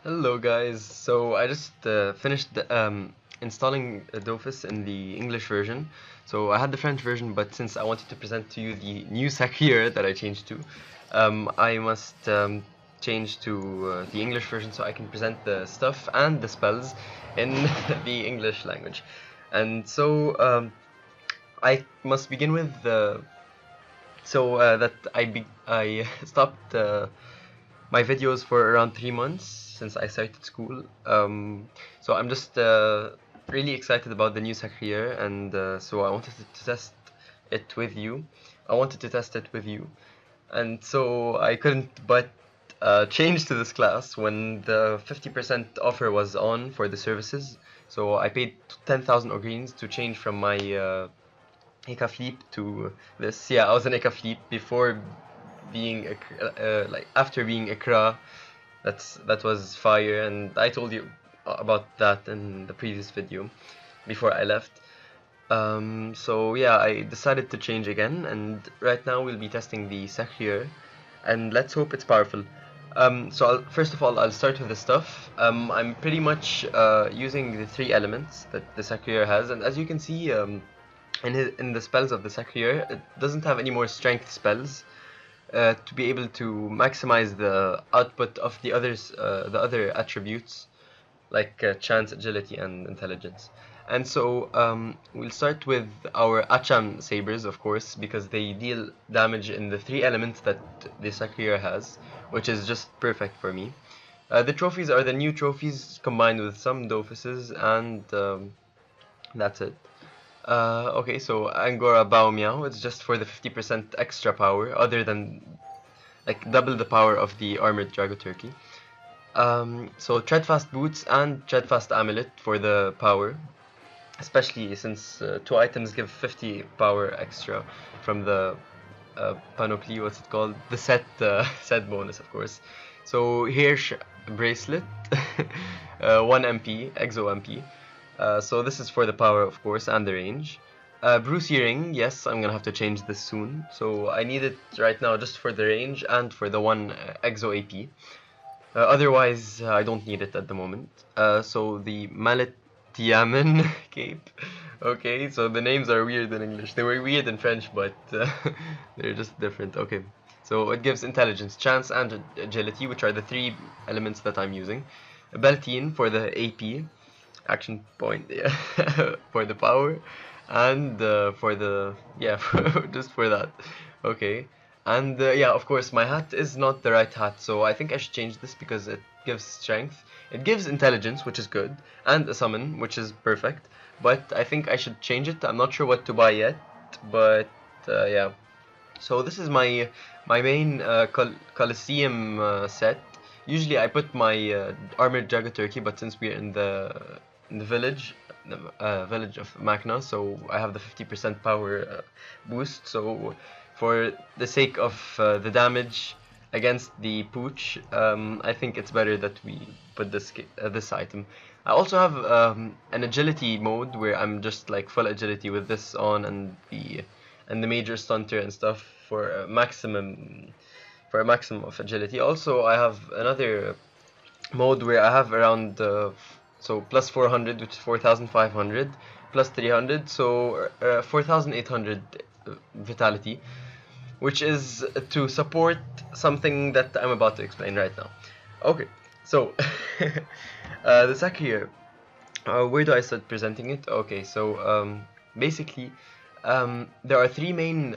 Hello guys, so I just finished installing Dofus in the English version. So I had the French version, but since I wanted to present to you the new sacrieur that I changed to, I must change to the English version so I can present the stuff and the spells in the English language. And so I must begin with that I stopped my videos for around 3 months since I started school. So I'm just really excited about the new sacrieur, and so I wanted to test it with you. I wanted to test it with you, and so I couldn't but change to this class when the 50% offer was on for the services. So I paid 10,000 greens to change from my Eka Flip to this. Yeah, I was an Eka Flip before being like after being Ikra. That was fire, and I told you about that in the previous video before I left. So yeah, I decided to change again, and right now we'll be testing the sacrieur, and let's hope it's powerful. First of all, I'll start with the stuff. I'm pretty much using the 3 elements that the sacrieur has, and as you can see, in the spells of the sacrieur, it doesn't have any more strength spells. To be able to maximize the output of the other attributes like chance, agility, and intelligence. And so we'll start with our Acham sabers, of course, because they deal damage in the 3 elements that the sacrieur has, which is just perfect for me. The trophies are the new trophies combined with some dofuses, and that's it. Okay, so Angora Bao Miao, it's just for the 50% extra power, other than like double the power of the armored Drago Turkey. So Treadfast Boots and Treadfast Amulet for the power, especially since 2 items give 50 power extra from the panoply, what's it called? The set bonus, of course. So Hirsch Bracelet, 1 MP, Exo MP. So this is for the power, of course, and the range. Bruce Earring, yes, I'm gonna have to change this soon. So I need it right now just for the range and for the 1 Exo AP. Otherwise, I don't need it at the moment. So the Mallet Tiamen cape. Okay, so the names are weird in English. They were weird in French, but they're just different. Okay, so it gives intelligence, chance, and agility, which are the 3 elements that I'm using. Beltine for the AP, action point, yeah, for the power, and for the, yeah, just for that. Okay, and yeah, of course, my hat is not the right hat, so I think I should change this because it gives strength, it gives intelligence, which is good, and a summon, which is perfect, but I think I should change it. I'm not sure what to buy yet, but yeah. So this is my main Colosseum set. Usually I put my armored Jaga Turkey, but since we're in the village, the village of Magna, so I have the 50% power boost. So for the sake of the damage against the pooch, I think it's better that we put this item. I also have an agility mode where I'm just like full agility with this on, and the major stunter and stuff for a maximum of agility. Also, I have another mode where I have around so plus 400, which is 4,500, plus 300, so 4,800 vitality, which is to support something that I'm about to explain right now. Okay, so the sacrieur. Where do I start presenting it? Okay, so basically, there are uh, three main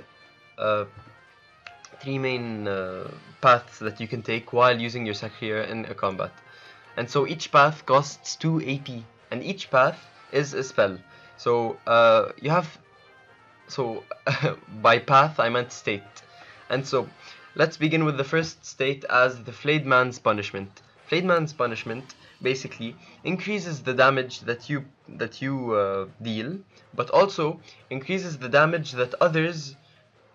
paths that you can take while using your sacrieur in a combat. And so each path costs 2 AP, and each path is a spell. So you have, so by path I meant state. And so let's begin with the first state as the Flayed Man's Punishment. Flayed Man's Punishment basically increases the damage that you deal, but also increases the damage that others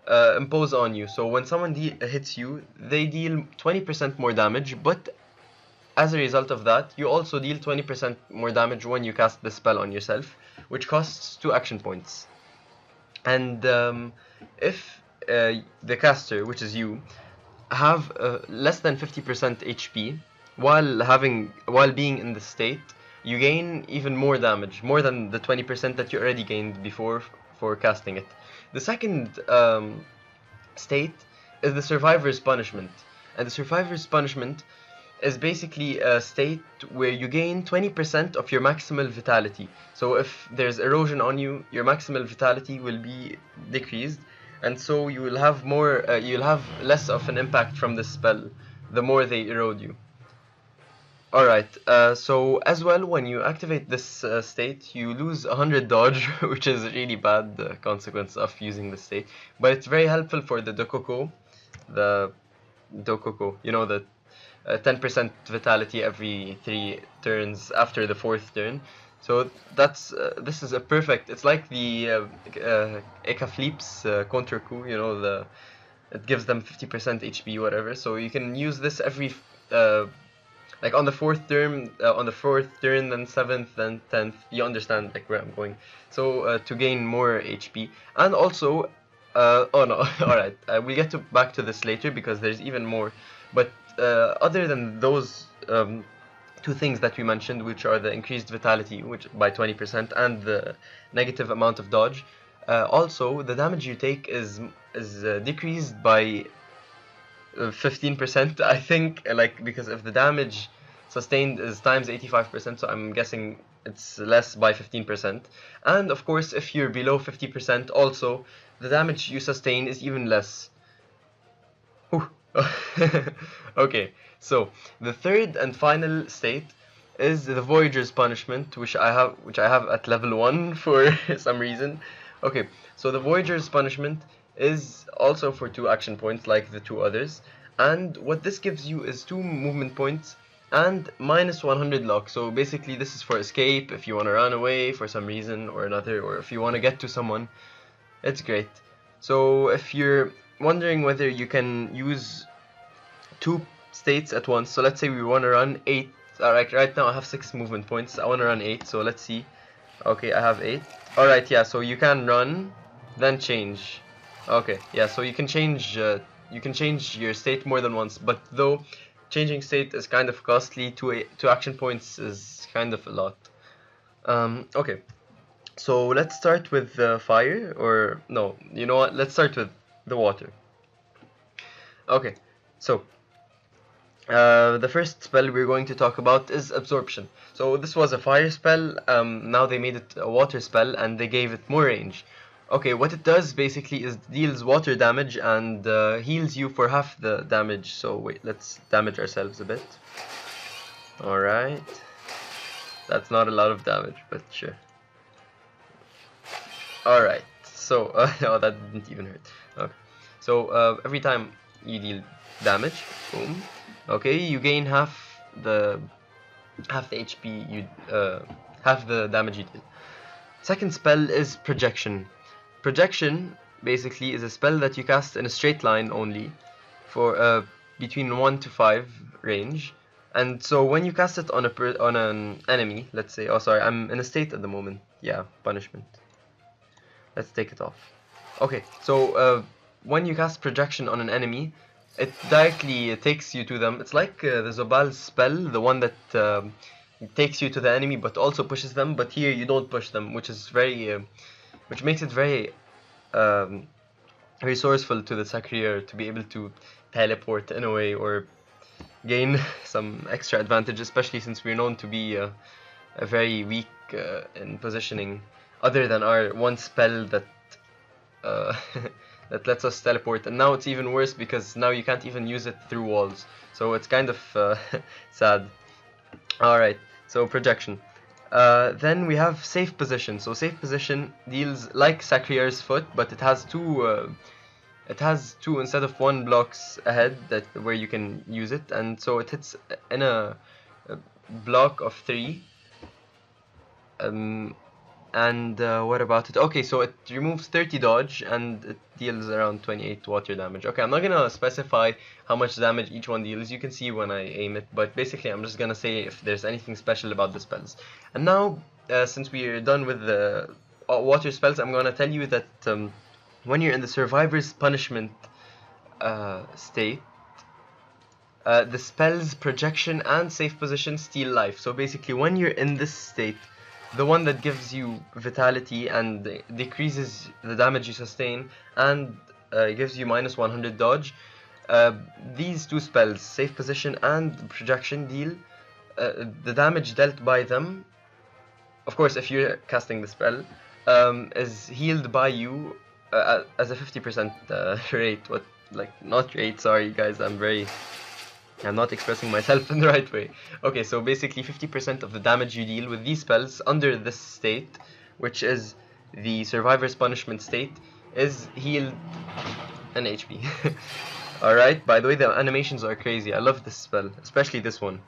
impose on you. So when someone hits you, they deal 20% more damage, but as a result of that, you also deal 20% more damage when you cast the spell on yourself, which costs 2 action points. And if the caster, which is you, have less than 50% HP, while being in the state, you gain even more damage, more than the 20% that you already gained before for casting it. The second state is the survivor's punishment, and the survivor's punishment is basically a state where you gain 20% of your maximal vitality. So if there's erosion on you, your maximal vitality will be decreased, and so you will have you'll have less of an impact from this spell the more they erode you. Alright, so as well, when you activate this state, you lose 100 dodge, which is a really bad consequence of using the state. But it's very helpful for the Dokoko, you know, the 10% vitality every 3 turns after the 4th turn. So this is a perfect, it's like the Eka Flips counter coup, you know, it gives them 50% HP, whatever. So you can use this every like on the 4th turn, then 7th, then 10th. You understand like where I'm going. So to gain more HP, and also, oh no, all right, we'll get back to this later because there's even more. But other than those two things that we mentioned, which are the increased vitality, which by 20%, and the negative amount of dodge, also the damage you take is decreased by 15%, I think, like, because if the damage sustained is times 85%, so I'm guessing it's less by 15%. And of course, if you're below 50%, also the damage you sustain is even less. Okay, so the third and final state is the Voyager's punishment, which I have at level 1 for some reason. Okay, so the Voyager's punishment is also for 2 action points like the 2 others, and what this gives you is 2 movement points and minus 100 luck. So basically this is for escape, if you want to run away for some reason or another, or if you want to get to someone. It's great. So if you're wondering whether you can use 2 states at once, so let's say we want to run 8. Alright, right now I have 6 movement points, I want to run 8, so let's see. Okay, I have 8. Alright, yeah, so you can run, then change. Okay, yeah, so you can change your state more than once, but though changing state is kind of costly, 2 action points is kind of a lot. Okay, so let's start with fire, or no, you know what, let's start with the water. Okay, so the first spell we're going to talk about is Absorption. So this was a fire spell, now they made it a water spell and they gave it more range. Okay, what it does basically is deals water damage and heals you for half the damage. So wait, let's damage ourselves a bit. Alright, that's not a lot of damage, but sure. Alright, so, oh, that didn't even hurt. Okay, so every time you deal damage, boom, okay, you gain half the HP you half the damage you deal. Second spell is Projection. Projection basically is a spell that you cast in a straight line only for between 1 to 5 range, and so when you cast it on an enemy, let's say, oh sorry, I'm in a state at the moment, yeah, punishment, let's take it off. Okay, so when you cast Projection on an enemy, it directly takes you to them. It's like the Zobal spell, the one that takes you to the enemy but also pushes them, but here you don't push them, which is which makes it very resourceful to the sacrieur to be able to teleport in a way or gain some extra advantage, especially since we're known to be very weak in positioning, other than our one spell that that lets us teleport, and now it's even worse because now you can't even use it through walls, so it's kind of sad. Alright, so Projection. Then we have Safe Position. So Safe Position deals like Sacrieur's Foot, but it has two instead of 1 blocks ahead where you can use it, and so it hits in a block of 3. And what about it? Okay, so it removes 30 dodge and it deals around 28 water damage. Okay, I'm not gonna specify how much damage each one deals, you can see when I aim it, but basically I'm just gonna say if there's anything special about the spells. And now, since we're done with the water spells, I'm gonna tell you that when you're in the Survivor's Punishment state, the spell's projection and safe position steal life. So basically, when you're in this state, the one that gives you vitality and decreases the damage you sustain and gives you minus 100 dodge, these two spells, safe position and projection, deal the damage dealt by them. Of course, if you're casting the spell, is healed by you as a 50% rate. What, like, not rate, sorry guys, I'm not expressing myself in the right way. Okay, so basically 50% of the damage you deal with these spells under this state, which is the Survivor's Punishment state, is healed an HP. Alright, by the way, the animations are crazy. I love this spell, especially this one.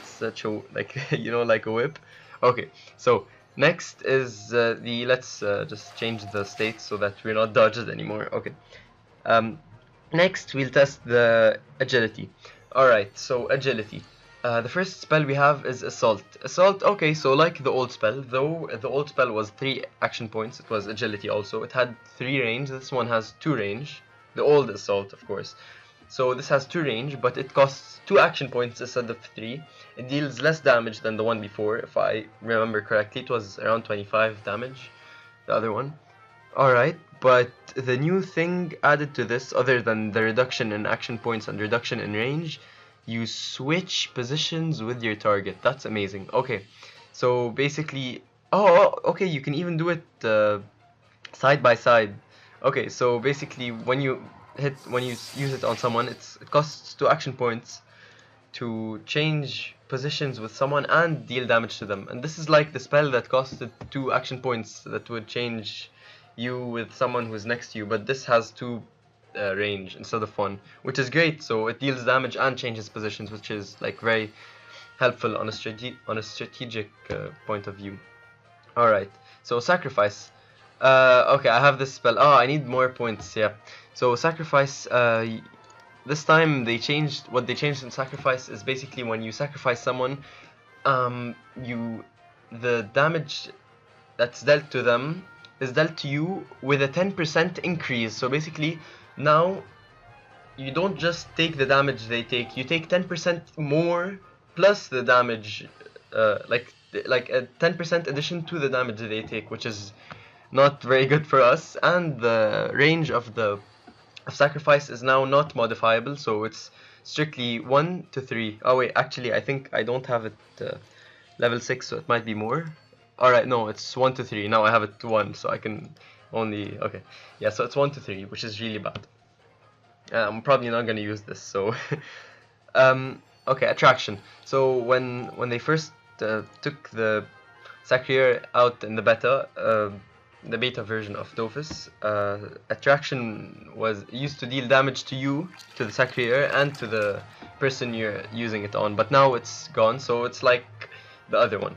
Such a, like, you know, like a whip. Okay, so next is let's just change the state so that we're not dodged anymore. Okay. Next, we'll test the agility. Alright, so agility. The first spell we have is Assault. Assault, okay, so like the old spell, though the old spell was 3 action points, it was agility also. It had 3 range, this one has 2 range. The old Assault, of course. So this has 2 range, but it costs 2 action points instead of 3. It deals less damage than the one before, if I remember correctly. It was around 25 damage, the other one. Alright, but the new thing added to this, other than the reduction in action points and reduction in range, you switch positions with your target. That's amazing. Okay, so basically, okay, you can even do it side by side. Okay, so basically, when you use it on someone, it costs 2 action points to change positions with someone and deal damage to them. And this is like the spell that costed 2 action points that would change you with someone who's next to you, but this has 2 range instead of 1, which is great. So it deals damage and changes positions, which is like very helpful on a strategic point of view. Alright, so Sacrifice. Okay, I have this spell. Oh, I need more points, yeah. So Sacrifice, this time what they changed in Sacrifice is basically when you sacrifice someone, the damage that's dealt to them is dealt to you with a 10% increase. So basically, now you don't just take the damage they take, you take 10% more plus the damage, like a 10% addition to the damage they take, which is not very good for us. And the range of Sacrifice is now not modifiable, so it's strictly 1 to 3. Oh wait, actually I think I don't have it level 6, so it might be more. Alright, no, it's 1 to 3. Now I have it to 1, so I can only... Okay, yeah, so it's 1 to 3, which is really bad. I'm probably not going to use this, so... okay, Attraction. So when they first took the sacrieur out in the beta version of Dofus, Attraction was used to deal damage to you, to the sacrieur, and to the person you're using it on. But now it's gone, so it's like the other one.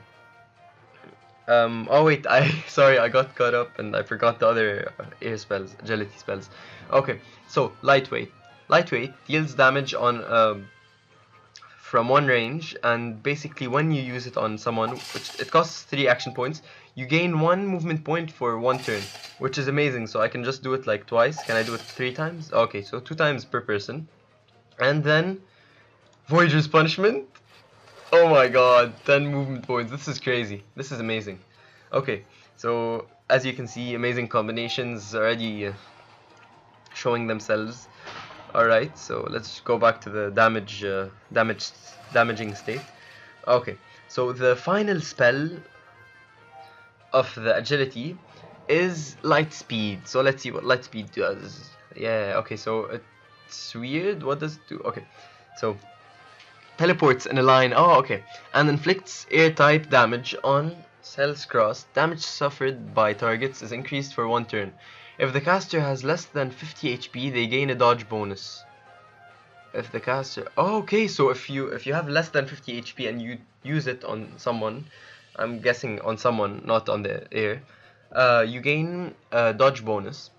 Oh wait, sorry, I got caught up and I forgot the other air spells, agility spells. Okay, so Lightweight. Lightweight deals damage on from 1 range, and basically when you use it on someone, which it costs 3 action points, you gain 1 movement point for 1 turn, which is amazing. So I can just do it like twice. Can I do it 3 times? Okay, so 2 times per person. And then Voyager's Punishment. Oh my god, 10 movement points. This is crazy. This is amazing. Okay, so as you can see, amazing combinations already showing themselves. Alright, so let's go back to the damaging state. Okay, so the final spell of the agility is Light Speed. So let's see what Light Speed does. Yeah, okay, so it's weird. What does it do? Okay, so teleports in a line. Oh, okay. And inflicts air-type damage on cells crossed. Damage suffered by targets is increased for 1 turn. If the caster has less than 50 HP, they gain a dodge bonus. If the caster... Oh, okay, so if you have less than 50 HP and you use it on someone, I'm guessing on someone, not on the air, you gain a dodge bonus.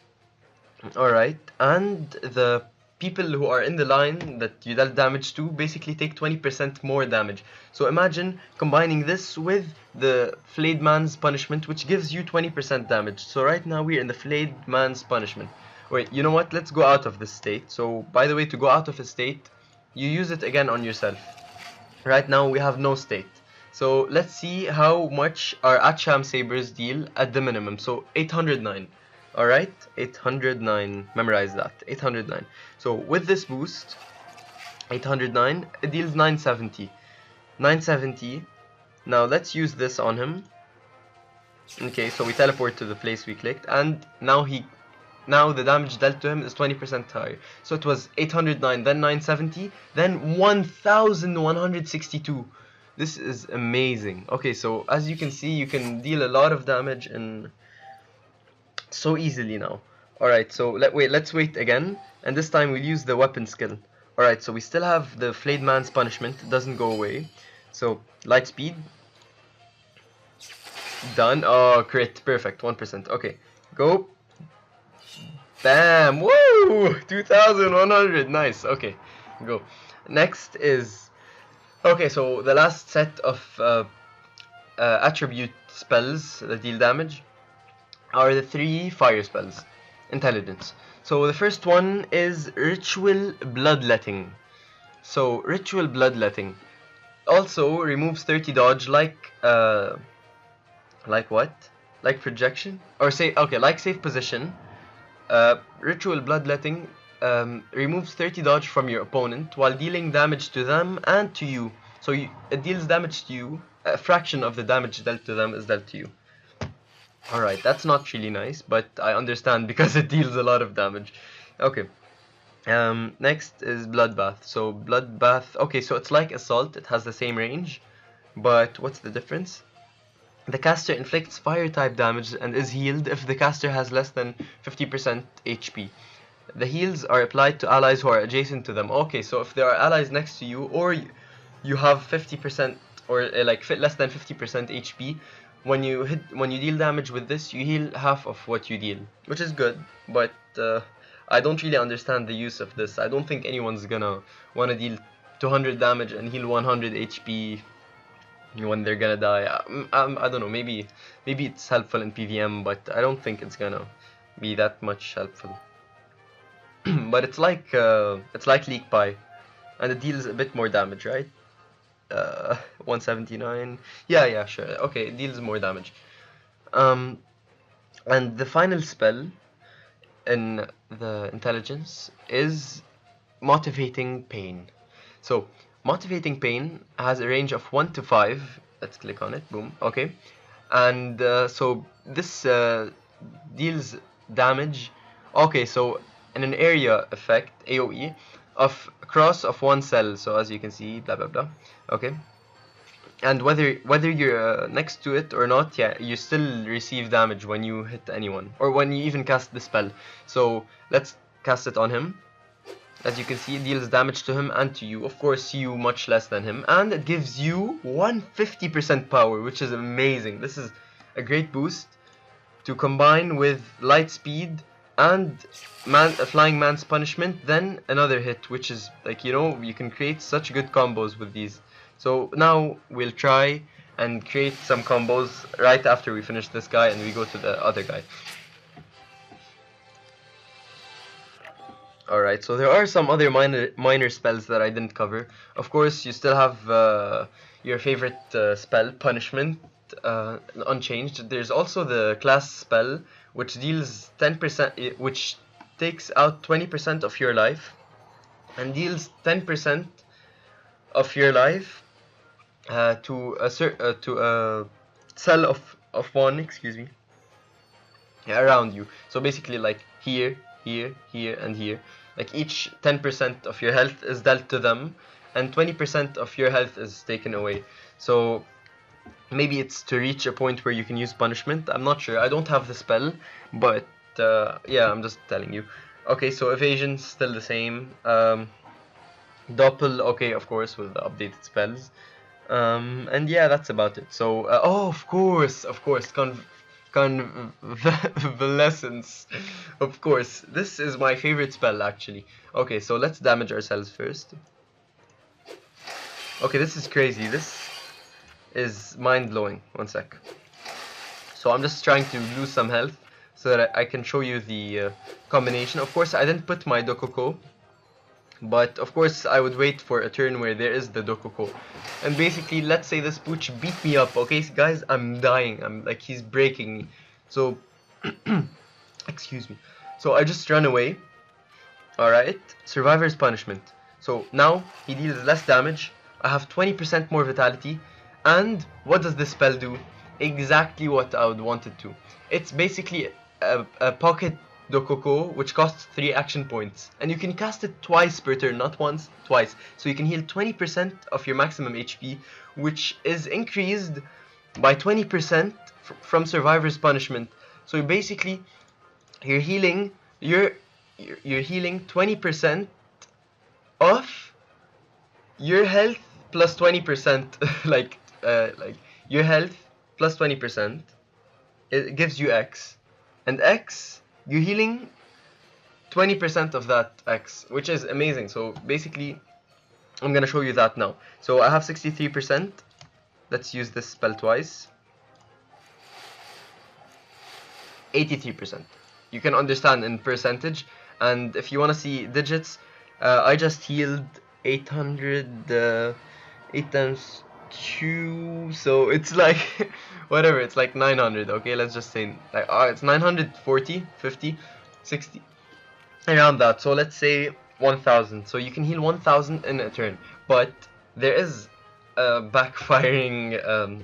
Alright, and the people who are in the line that you dealt damage to basically take 20% more damage. So imagine combining this with the Flayed Man's Punishment, which gives you 20% damage. So right now we're in the Flayed Man's Punishment. Wait, you know what? Let's go out of this state. So by the way, to go out of a state, you use it again on yourself. Right now we have no state. So let's see how much our Acham Sabers deal at the minimum. So 809. Alright, 809. Memorize that. 809. So with this boost, 809, it deals 970. 970. Now let's use this on him. Okay, so we teleport to the place we clicked, and now the damage dealt to him is 20% higher. So it was 809, then 970, then 1162. This is amazing. Okay, so as you can see, you can deal a lot of damage and so easily now. Alright, so let's wait again, and this time we'll use the weapon skill. Alright, so we still have the Flayed Man's Punishment, it doesn't go away. So, light speed. Done. Oh, crit. Perfect. 1%. Okay. Go. Bam. Woo! 2100. Nice. Okay. Go. Next is... Okay, so the last set of attribute spells that deal damage are the 3 fire spells. Intelligence. So the first one is Ritual Bloodletting. So, Ritual Bloodletting also removes 30 dodge like what? Like projection? Or say, okay, like safe position. Ritual Bloodletting removes 30 dodge from your opponent while dealing damage to them and to you. So it deals damage to you. A fraction of the damage dealt to them is dealt to you. Alright, that's not really nice, but I understand because it deals a lot of damage. Okay. Next is Bloodbath. So Bloodbath, okay, so it's like Assault, it has the same range, but what's the difference? The caster inflicts fire type damage and is healed if the caster has less than 50% HP. The heals are applied to allies who are adjacent to them. Okay, so if there are allies next to you, or you have 50% or like less than 50% HP, when you deal damage with this, you heal half of what you deal, which is good, but I don't really understand the use of this. I don't think anyone's gonna wanna deal 200 damage and heal 100 HP when they're gonna die. I don't know, maybe it's helpful in PVM, but I don't think it's gonna be that much helpful. But it's like Leak Pie, and it deals a bit more damage, right? 179. Yeah, sure. Okay, it deals more damage. And the final spell in the intelligence is Motivating Pain. So Motivating Pain has a range of 1 to 5. Let's click on it. Boom. Okay. And so this deals damage. Okay, so in an area effect, AoE, of cross of one cell. So as you can see, blah blah blah. Okay. And whether you're next to it or not, yeah, you still receive damage when you hit anyone, or when you even cast the spell. So let's cast it on him. As you can see, it deals damage to him and to you. Of course, you much less than him, and it gives you 150% power, which is amazing. This is a great boost to combine with light speed and Flying Man's Punishment, then another hit, which is like, you know, you can create such good combos with these. So now we'll try and create some combos right after we finish this guy and we go to the other guy. Alright, so there are some other minor spells that I didn't cover. Of course, you still have your favorite spell, Punishment, unchanged. There's also the class spell, which deals 10%, which takes out 20% of your life and deals 10% of your life to a cell of one, excuse me, around you. So basically, like here, here, here, and here. Like each 10% of your health is dealt to them, and 20% of your health is taken away. So maybe it's to reach a point where you can use Punishment. I'm not sure. I don't have the spell, but yeah, I'm just telling you. Okay, so evasion's still the same. Doppel, okay, of course, with the updated spells. And yeah, that's about it. So, oh, of course, Convalescence. Of course, this is my favorite spell, actually. Okay, so let's damage ourselves first. Okay, this is crazy. This is mind-blowing. One sec. So I'm just trying to lose some health so that I can show you the combination. Of course, I didn't put my Dokoko But of course I would wait for a turn where there is the Dokoko. And basically, let's say this Pooch beat me up, okay guys, I'm dying, I'm like, he's breaking me. So, excuse me. So I just run away. Alright, Survivor's Punishment. So now he deals less damage, I have 20% more vitality, and what does this spell do? Exactly what I would want it to. It's basically a pocket Dokoko, which costs 3 action points, and you can cast it twice per turn, not once, twice. So you can heal 20% of your maximum HP, which is increased by 20% from Survivor's Punishment. So basically, you're healing 20% of your health plus 20%, like your health plus 20. It gives you X, and X, you're healing 20% of that X, which is amazing. So basically, I'm gonna show you that now. So I have 63%. Let's use this spell twice. 83%. You can understand in percentage, and if you want to see digits, I just healed 800, 8 times 2, so it's like whatever, it's like 900. Okay, let's just say like it's 940, 50, 60, around that. So let's say 1000. So you can heal 1000 in a turn, but there is a backfiring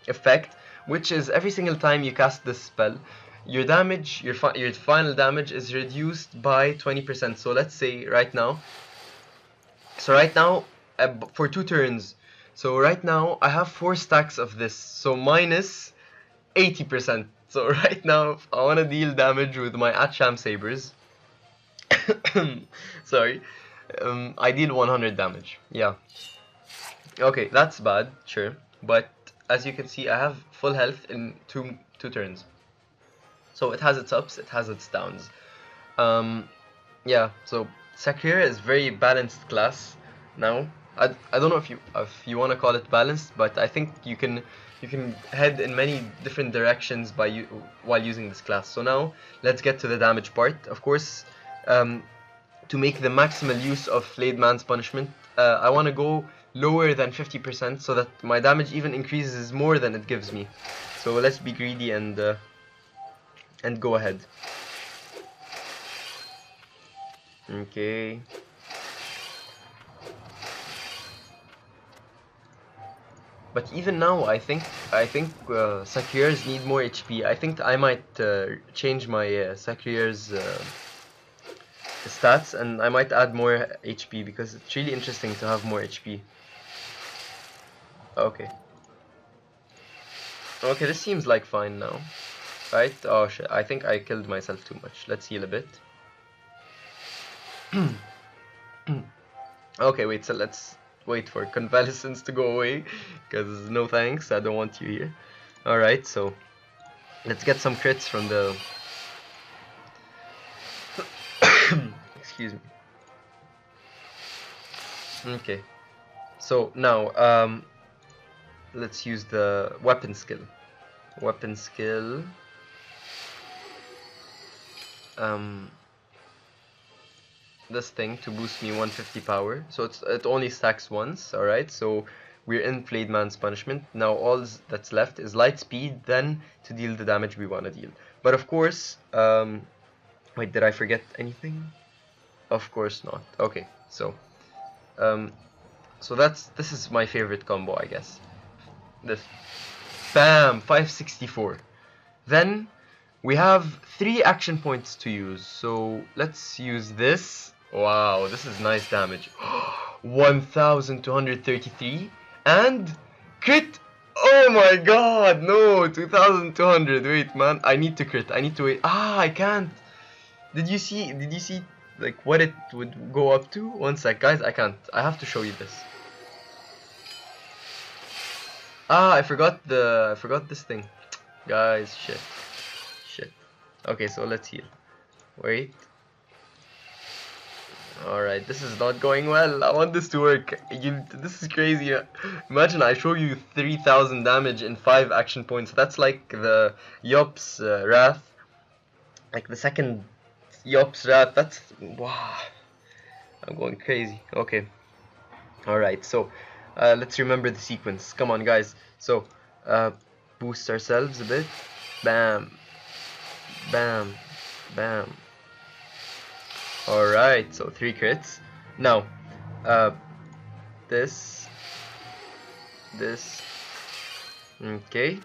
effect, which is every single time you cast this spell, your damage, your final damage is reduced by 20%. So let's say right now, for 2 turns, so right now I have 4 stacks of this, so minus 80%. So right now, if I want to deal damage with my Acham Sabers, sorry, I deal 100 damage. Yeah. Okay, that's bad, sure, but as you can see, I have full health in two turns. So it has its ups, it has its downs. Yeah, so sacrieur is very balanced class now. I don't know if you want to call it balanced, but I think you can head in many different directions while using this class. So now let's get to the damage part. Of course, to make the maximal use of Flayed Man's Punishment, I want to go lower than 50% so that my damage even increases more than it gives me. So let's be greedy and go ahead. Okay. But even now, I think sacrieurs need more HP. I think I might change my sacrieur's stats, and I might add more HP because it's really interesting to have more HP. Okay. Okay, this seems like fine now, right? Oh shit! I think I killed myself too much. Let's heal a bit. Okay, wait. So let's wait for convalescence to go away, because no thanks, I don't want you here. Alright, so let's get some crits from the excuse me. Okay, so now let's use the weapon skill. This thing to boost me 150 power, so it only stacks once. Alright, so we're in Flayed Man's Punishment. Now all that's left is light speed, then to deal the damage we want to deal. But of course, wait, did I forget anything? Of course not. Okay, so this is my favorite combo, I guess. This, bam, 564. Then we have 3 action points to use, so let's use this. Wow, this is nice damage. 1233 and crit. Oh my god, no, 2200. Wait, man, I need to crit. I need to wait. Ah, I can't. Did you see like what it would go up to? One sec, guys, I can't. I have to show you this. Ah, I forgot this thing. Guys, shit. Okay, so let's heal. Wait. Alright, this is not going well. I want this to work. This is crazy. Imagine I show you 3000 damage in 5 action points. That's like the Yop's Wrath. Like the second Yop's Wrath. That's... wow. I'm going crazy. Okay. Alright, so let's remember the sequence. Come on, guys. So, boost ourselves a bit. Bam. Bam. Bam. Alright, so 3 crits. Now, this. Okay.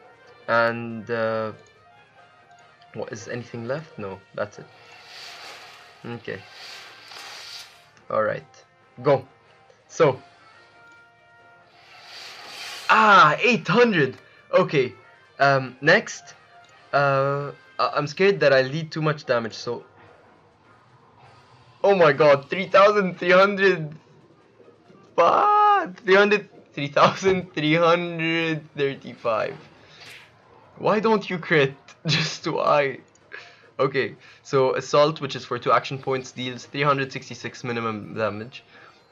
And, what, is anything left? No, that's it. Okay. Alright. Go. So. 800! Okay. Next. I'm scared that I'll lead too much damage, so. Oh my god, 3,300. What? 3,335. Why don't you crit? Just why? Okay, so Assault, which is for 2 action points, deals 366 minimum damage.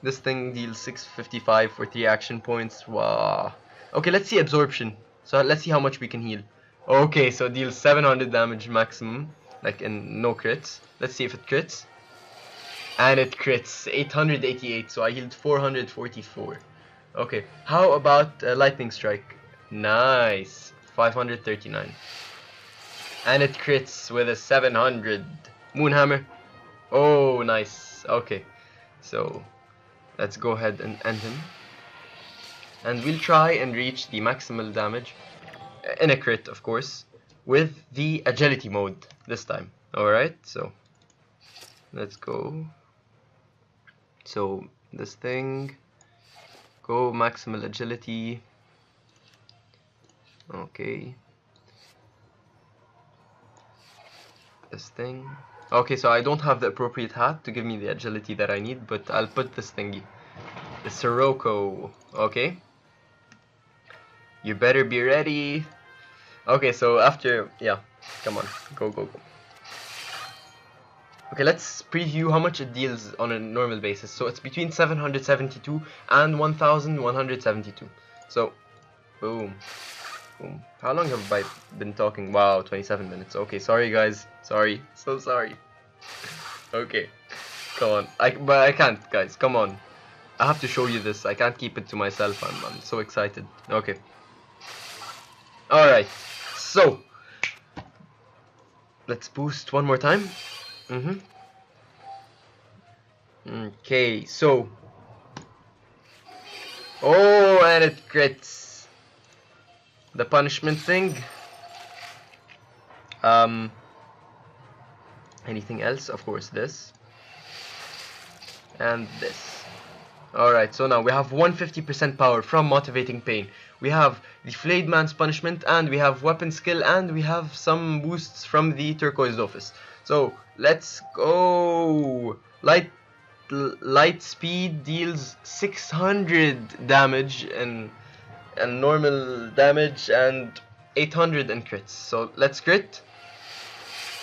This thing deals 655 for 3 action points. Wow. Okay, let's see Absorption. So let's see how much we can heal. Okay, so it deals 700 damage maximum, like in no crits. Let's see if it crits. And it crits 888, so I healed 444. Okay, how about Lightning Strike? Nice, 539. And it crits with a 700. Moonhammer. Oh, nice. Okay, so let's go ahead and end him. And we'll try and reach the maximal damage in a crit, of course, with the agility mode this time. Alright, so let's go. So this thing, go maximal agility. Okay. This thing. Okay, so I don't have the appropriate hat to give me the agility that I need, but I'll put this thingy. The Sirocco. Okay. You better be ready. Okay, so after, yeah, come on, go, go, go. Okay, let's preview how much it deals on a normal basis. So it's between 772 and 1172. So, boom, boom. How long have I been talking? Wow, 27 minutes. Okay, sorry guys. Sorry, so sorry. Okay, come on. But I can't, guys. Come on. I have to show you this. I can't keep it to myself. I'm so excited. Okay. Alright, so let's boost one more time. Okay, so. Oh, and it crits. The punishment thing. Anything else? Of course, this. And this. Alright, so now we have 150% power from Motivating Pain. We have the Flayed Man's Punishment, and we have Weapon Skill, and we have some boosts from the Turquoise Dofus. So, let's go! Light Speed deals 600 damage and normal damage, and 800 in crits. So, let's crit.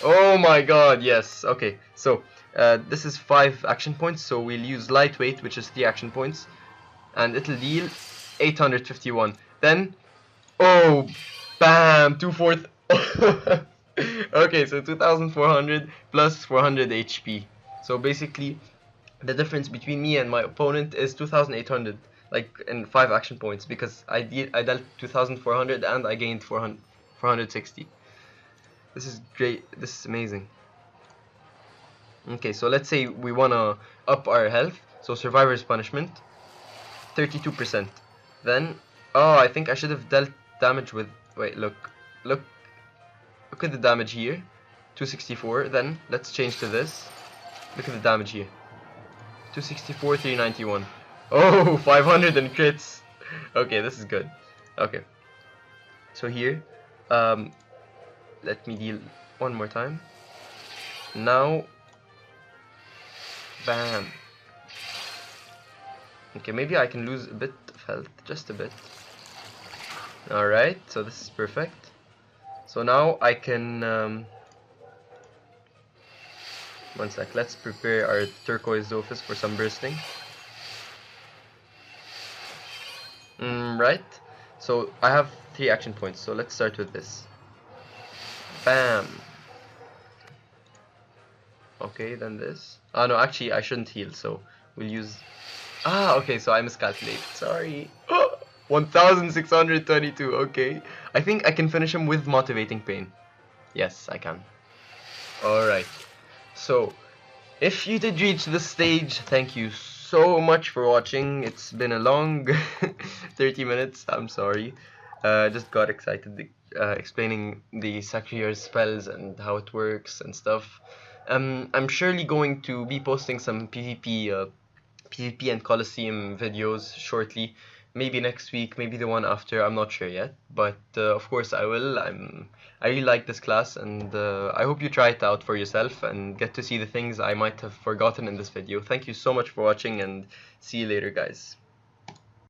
Oh my god, yes. Okay, so this is 5 action points, so we'll use Lightweight, which is 3 action points, and it'll deal 851. Then, oh, bam, 2/4. Okay, so 2400 plus 400 HP. So basically, the difference between me and my opponent is 2800, like in 5 action points, because I dealt 2400 and I gained 460. This is great. This is amazing. Okay, so let's say we wanna up our health. So Survivor's Punishment, 32%. Then, oh, I think I should have dealt damage with. Wait, look at the damage here, 264. Then let's change to this. Look at the damage here, 264, 391. Oh, 500 in crits. Okay, this is good. Okay, so here, let me deal one more time. Now, bam. Okay, maybe I can lose a bit of health, just a bit. Alright, so this is perfect. So now I can, one sec, let's prepare our Turquoise Dofus for some bursting. Right, so I have 3 action points, so let's start with this. Bam. Okay, then this. Oh no, actually I shouldn't heal, so We'll use... Ah, okay, so I miscalculated. Sorry. 1622, okay. I think I can finish him with Motivating Pain. Yes, I can. Alright. So, if you did reach this stage, thank you so much for watching. It's been a long 30 minutes, I'm sorry. Just got excited explaining the sacrieur spells and how it works and stuff. I'm surely going to be posting some PvP and Colosseum videos shortly. Maybe next week, maybe the one after, I'm not sure yet. But of course I will. I really like this class, and I hope you try it out for yourself and get to see the things I might have forgotten in this video. Thank you so much for watching, and see you later, guys.